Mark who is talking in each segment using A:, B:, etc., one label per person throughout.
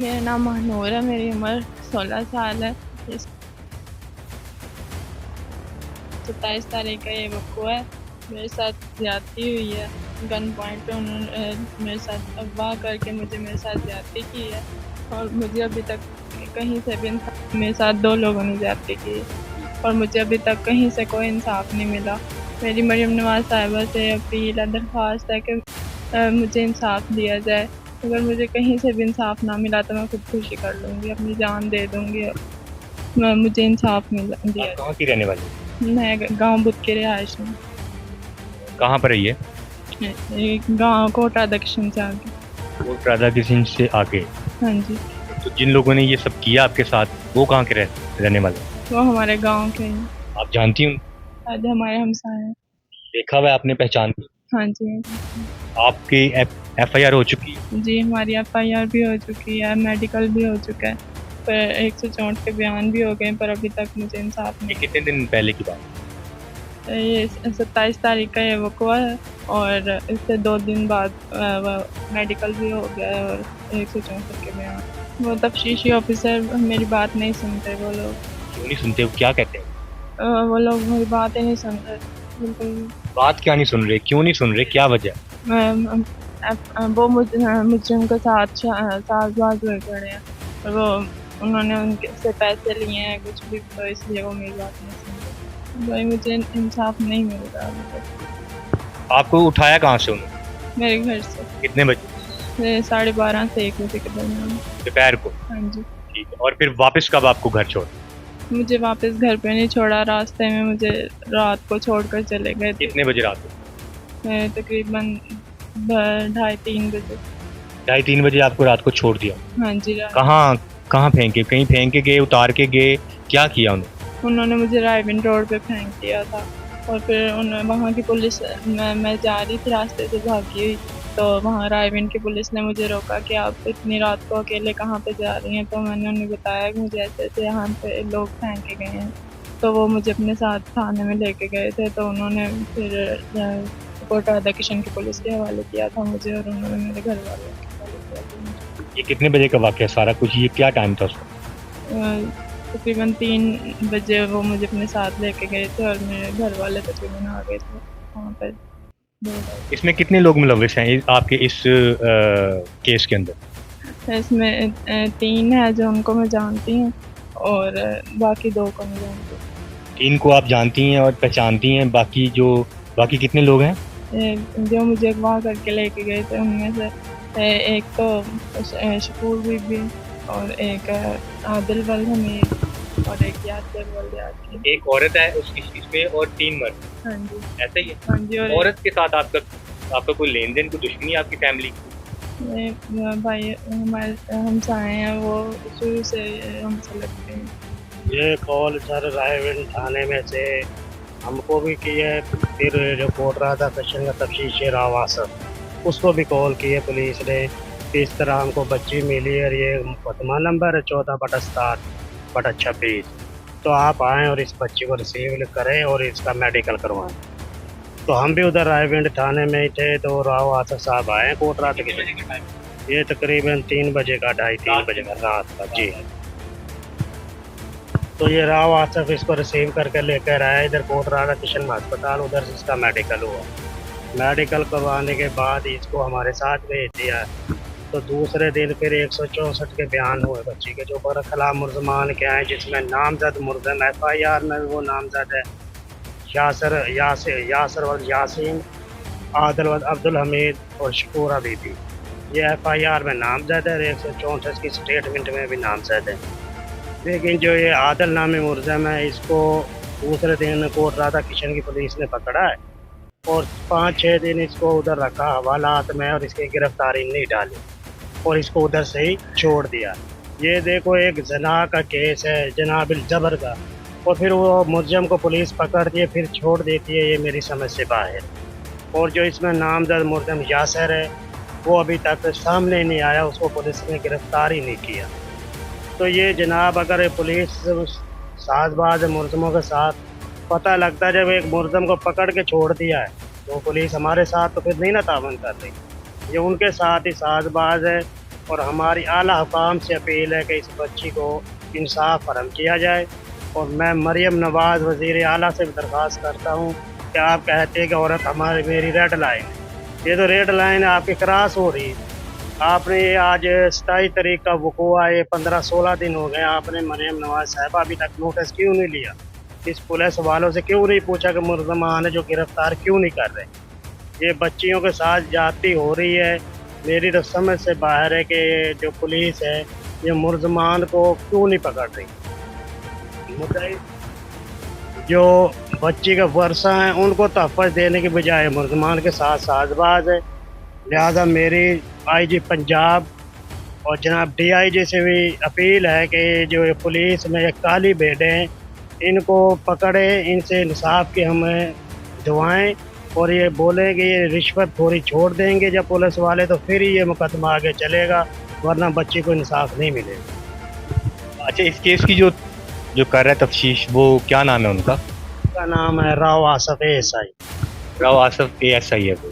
A: मेरा नाम महानूर है, मेरी उम्र 16 साल है। इस 27 तारीख का ये वक़्आ है, मेरे साथ ज़्यादती हुई है। गन पॉइंट पे उन्होंने मेरे साथ अगवा करके मेरे साथ ज़्यादती की है और मुझे अभी तक कहीं से भी इंसाफ, मेरे साथ 2 लोगों ने ज़्यादती की है और मुझे अभी तक कहीं से कोई इंसाफ नहीं मिला। मेरी मरियम नवाज़ साहिबा से अपील है, दरख्वास्त है कि मुझे इंसाफ दिया जाए। अगर मुझे कहीं से भी इंसाफ ना मिला तो मैं खुदकुशी कर लूँगी, अपनी जान दे दूँगी। मुझे इंसाफ मिल दिया
B: आप कहाँ की रहने वाली हैं?
A: जाए। मैं गाँव बुध की रिहायश में,
B: कहाँ पर है ये?
A: गाँव कोटा दक्षिण से आगे।
B: कोट राधा किशन से आगे।
A: हाँ जी,
B: तो जिन लोगों ने ये सब किया आपके साथ वो कहाँ के रहने वाले हैं?
A: वो हमारे गाँव के हैं,
B: आप जानती हैं?
A: आज हमारे हमसाए हैं।
B: देखा हुआ है आपने, पहचान की?
A: हाँ जी,
B: आपकी FIR हो चुकी है?
A: जी हमारी FIR भी हो चुकी है, मेडिकल भी हो चुका है, पर 164 के बयान भी हो गए, पर अभी तक मुझे इंसाफ
B: ये
A: नहीं।
B: कितने दिन पहले की बात है?
A: ये 27 तारीख का ये वक़्आ है और इससे 2 दिन बाद मेडिकल भी हो गया है और 164 के बयान। वो तफ्तीशी ऑफिसर मेरी बात नहीं सुनते, वो लोग
B: क्यों नहीं सुनते, वो क्या कहते हैं?
A: वो लोग मेरी बात ही नहीं सुन रहे बिल्कुल।
B: बात क्या नहीं सुन रहे, क्यों नहीं सुन रहे, क्या वजह?
A: वो मुझे उनके साथ साज़बाज़ हुए पड़े हैं और वो उन्होंने उनके से पैसे लिए हैं कुछ भी, तो इसलिए वो मेरी बात नहीं सुन रहे। भाई मुझे इंसाफ नहीं मिल रहा अभी तक।
B: आपको उठाया कहाँ से उन्होंने?
A: मेरे घर से
B: कितने बजे?
A: 12:30 से 1 बजे के दरमियान।
B: दोपहर को?
A: हाँ जी,
B: ठीक है। और फिर वापस कब आपको घर छोड़?
A: मुझे वापस घर पे नहीं छोड़ा, रास्ते में मुझे रात को छोड़कर चले गए थे।
B: कितने बजे रात को?
A: तकरीबन 2:30-3 बजे।
B: 2:30-3 बजे आपको रात को छोड़ दिया?
A: हाँ जी,
B: कहाँ कहाँ फेंके, कहीं फेंक के गए, उतार के गए, क्या किया उन्होंने?
A: उन्होंने मुझे रायविंड रोड पे फेंक दिया था और फिर वहाँ की पुलिस, मैं जा रही थी रास्ते से भागी हुई, तो वहाँ रायविंड की पुलिस ने मुझे रोका कि आप इतनी रात को अकेले कहाँ पे जा रही हैं। तो मैंने उन्हें बताया कि मुझे ऐसे ऐसे यहाँ पे लोग फेंक के गए हैं, तो वो मुझे अपने साथ थाने में लेके गए थे। तो उन्होंने फिर कोटा किशन की पुलिस के हवाले किया था मुझे और उन्होंने मेरे घर वालों के हवाले किया था मुझे।
B: ये कितने बजे का वाक़या है सारा कुछ, ये क्या टाइम था उसका?
A: तकरीबन 3 बजे वो मुझे अपने साथ लेके गए थे और मेरे घर वाले तकरीबन आ गए थे वहाँ पर 2
B: इसमें कितने लोग मुलविस हैं आपके इस केस के अंदर?
A: इसमें 3 है जो उनको मैं जानती हूँ और बाकी 2 को नहीं जानती।
B: 3 को आप जानती हैं और पहचानती हैं, बाकी कितने लोग हैं?
A: जो मुझे अगवा करके लेके गए थे उनमें से एक तो शकूर बीबी और एक आदिल वल हमीद और एक यासर वल यासीन।
B: एक औरत है उसकी इसमें और 3 मर्द।
A: हाँ जी,
B: ऐसा ही है?
A: हाँ जी। और
B: औरत के साथ आपका कोई लेन-देन, कोई दुश्मनी आपकी फैमिली की?
A: भाई हमारे हमसाए हैं, वो शुरू से हमसे लगते हैं।
C: ये कॉल सर रायविंड थाने में से हमको भी की है, फिर जो कोट रहा था कशन का तफ्तीश रावासर उसको भी कॉल की है पुलिस ने कि इस तरह हमको बच्ची मिली है और ये मुकदमा नंबर है 14/60/26। तो आप आएँ और इस बच्ची को रिसीव करें और इसका मेडिकल करवाएं। तो हम भी उधर रायविंड थाने में ही थे, तो राव आसर साहब आए कोट रात के, ये तकरीबन 3 बजे का 2:30-3 बजे का रात का जी। तो ये राव आसफ इसको रिसीव करके लेकर आया इधर कोट राधा किशन अस्पताल, उधर से इसका मेडिकल हुआ। मेडिकल करवाने के बाद इसको हमारे साथ भेज दिया। तो दूसरे दिन फिर 164 के बयान हुए बच्ची के, जो बरखला मुलजमान के आए, जिसमें नामजद मुलजम FIR में वो नामजद है यासर वल यासीन, आदिल वल अब्दुल हमीद और शकूरा बीबी। ये FIR में नामजद है, 164 की स्टेटमेंट में भी नामजद है। लेकिन जो ये आदिल नामी मुलज़म है, इसको दूसरे दिन कोट राधा किशन की पुलिस ने पकड़ा है और 5-6 दिन इसको उधर रखा हवालात में और इसकी गिरफ्तारी नहीं डाली और इसको उधर से ही छोड़ दिया। ये देखो एक जना का केस है, जनाबिल जबर का, और फिर वो मुलज़म को पुलिस पकड़ती है फिर छोड़ देती है, ये मेरी समझ से बाहर। और जो इसमें नामजद मुलज़म यासर है वो अभी तक सामने नहीं आया, उसको पुलिस ने गिरफ्तार ही नहीं किया। तो ये जनाब अगर पुलिस साजबाज मुलज़मों के साथ पता लगता है, जब एक मुलज़म को पकड़ के छोड़ दिया है तो पुलिस हमारे साथ तो फिर नहीं ना तावन कर रही, ये उनके साथ ही साजबाज है और हमारी आला हुकाम से अपील है कि इस बच्ची को इंसाफ फरहम किया जाए। और मैं मरियम नवाज़ वज़ीर आला से भी दरख्वास्त करता हूँ कि आप कहते हैं कि औरत हमारी मेरी रेड लाइन है, ये तो रेड लाइन आपकी क्रॉस हो रही है। आपने ये आज 27 तारीख का वक़ूआ है, 15-16 दिन हो गए, आपने मरियम नवाज़ साहिबा अभी तक नोटिस क्यों नहीं लिया? इस पुलिस वालों से क्यों नहीं पूछा कि मुलज़मान है जो गिरफ़्तार क्यों नहीं कर रहे? ये बच्चियों के साथ ज्यादती हो रही है। मेरी तो समझ से बाहर है कि जो पुलिस है ये मुलज़मान को क्यों नहीं पकड़ रही। मुद्दाई जो बच्ची का वर्षा है उनको तहफ़्फ़ुज़ देने के बजाय मुलज़मान के साथ साज़बाज़ है। लिहाजा मेरी आईजी पंजाब और जनाब डीआईजी से भी अपील है कि जो ये पुलिस में ये काली भेड़ें हैं इनको पकड़े, इनसे इंसाफ की हमें दुआएं और ये बोले कि ये रिश्वत थोड़ी छोड़ देंगे जब पुलिस वाले तो फिर ही ये मुकदमा आगे चलेगा, वरना बच्ची को इंसाफ नहीं मिलेगा।
B: अच्छा, इस केस की जो जो कर रहा है तफ्तीश, वो क्या नाम है उनका?
C: उसका नाम है राव आसफ एएसआई।
B: राव आसफ एएसआई है वो।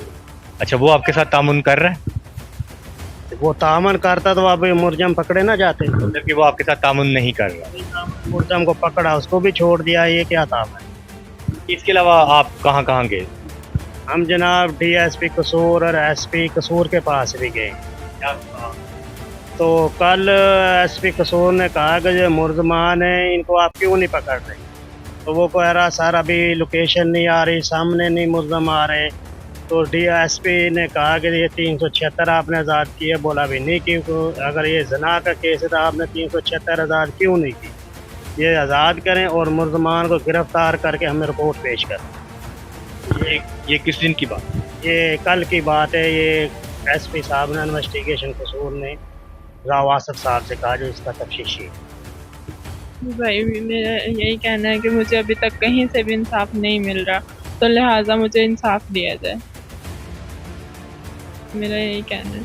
B: अच्छा, वो आपके साथ तामुन कर रहा है?
C: वो तामन करता तो अब मुलज़म पकड़े ना जाते।
B: मतलब कि वो आपके साथ तामुन नहीं कर रहा।
C: मुलज़म को पकड़ा उसको भी छोड़ दिया, ये क्या तामन?
B: इसके अलावा आप कहाँ कहाँ गए?
C: हम जनाब डीएसपी कसूर और एसपी कसूर के पास भी गए। तो कल एसपी कसूर ने कहा कि जो मुलज़मान हैं इनको आप क्यों नहीं पकड़ रहे? तो वो कह रहा सर अभी लोकेशन नहीं आ रही, सामने नहीं मुलज़म आ रहे। तो डीएसपी ने कहा कि ये 376 आपने आज़ाद किए, बोला भी नहीं कि अगर ये जना का केस है तो आपने 376 आज़ाद क्यों नहीं की? ये आज़ाद करें और मुलज़मान को गिरफ़्तार करके हमें रिपोर्ट पेश करें।
B: ये किस दिन की बात?
C: ये कल की बात है। ये एसपी साहब ने इन्वेस्टिगेशन कसूर ने राव आसफ साहब से कहा जो इसका तफ्तीशी है।
A: भाई मेरा यही कहना है कि मुझे अभी तक कहीं से भी इंसाफ नहीं मिल रहा, तो लिहाजा मुझे इंसाफ दिया जाए, मेरा यही कहना है।